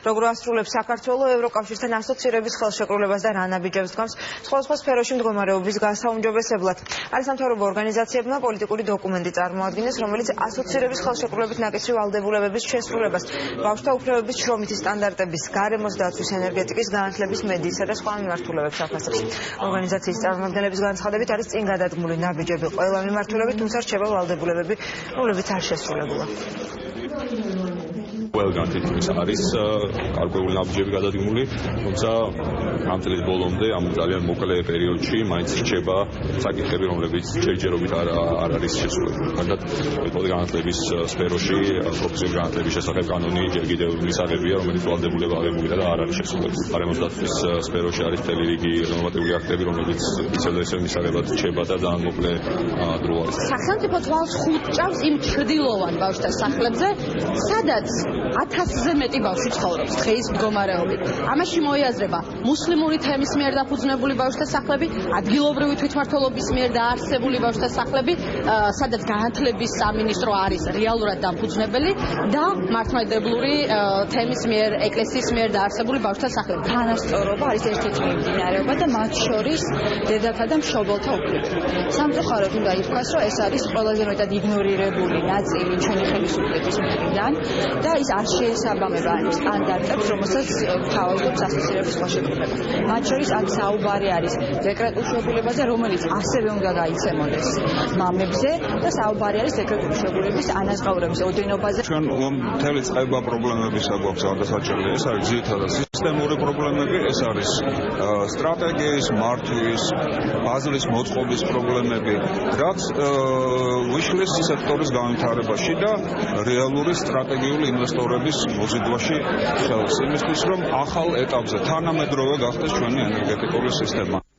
როგორ ასრულებს საქართველო ევროკავშირთან ასოცირების ხელშეკრულებას და რა ნაბიჯებს დგამს სხვადასხვა სფეროში მდგომარეობის გასაუმჯობესებლად. არის სამთავრობო ორგანიზაციებმა პოლიტიკური დოკუმენტი წარმოადგინეს, რომელიც ასოცირების ხელშეკრულებით ნაკისრი ვალდებულებების შესრულებას, ბავშვთა უფლებების შრომითი სტანდარტების, გარემოს დაცვის, ენერგეტიკის განათლების, მედიისა და სხვა მიმართულებებს აფასებს. ორგანიზაციის წარმომადგენლების განცხადებით არის წინ გადადგმული ნაბიჯები ყველა მიმართულებით, თუმცა რჩება ვალდებულებები, რომლებიც არ შესრულებულა. ყველგან თითქმის არის გარკვეული ნაბიჯები გადადგმული, თუმცა ამ წლის ბოლომდე ამ ძალიან მოკლე პერიოდში მაინც რჩება საკითხები, რომლებიც ჯერჯერობით არ არის შესრულებული. მაგალითად, მეთოდი განათლების სფეროში პროფესიული განათლების შესახებ კანონი ჯერ კიდევ მისაღებია, რომელიც ვალდებულება აღებულია და არ არის შესრულებული. გარემოს დაცვის სფეროში არის მთელი რიგი ნორმატიული აქტები, რომლებიც ისევ და ისევ მისაღებად რჩება და ძალიან მოკლე დრო არის. სახელმწიფო თვალს ხუთ ჭამს იმ ჩრდილოვან ბავშვთა სახლებზე, სადაც 1000-ზე მეტი ბავშვი ცხოვრობს დღეის მდგომარეობით. ამაში მოიაზრება მუსლიმური თემის მიერ დაფუძნებული ბავშვთა სახლები, ადგილობრივი თვითმმართველობის მიერ დაარსებული ბავშვთა სახლები, სადაც განათლების სამინისტრო არის რეალურად დამფუძნებელი და მართლმადიდებლური თემის მიერ, ეკლესიის მიერ დაარსებული ბავშვთა სახლები. თანასწორობა არის ერთ-ერთი მიმდინარეობა და მათ შორის დედათა და მშობელთა უფლება. სამწუხაროდ უნდა ითქვას, რომ ეს არის ყველაზე მეტად იგნორირებული ნაწილი ჩვენი ხელისუფლების მხრიდან და ის არ შეესაბამება იმ სტანდარტებს, რომელსაც თავაზობს ასოცირების ხელშეკრულება. მათ შორის აქ საუბარი არის დეკრეტულ შეგულებაზე, რომელიც ასევე უნდა გაიცემოდეს მამებზე და საუბარი არის დეკრეტული შეგულების ანაზღაურების ოდენობაზე. ჩვენ მთელი წება პრობლემებისა გვაქვს გადასაჭრელი. ეს არის ძირითადად სისტემური პრობლემები, ეს არის სტრატეგიის, მართვის, აზრის მოწყობის პრობლემები, რაც უშლის სექტორის განვითარებაში და რეალური სტრატეგიული ინვესტორების მოზიდვაში ხელს იმისთვის, რომ ახალ ეტაპზე თანამედროვე გახდეს ჩვენი ენერგეტიკული სისტემა.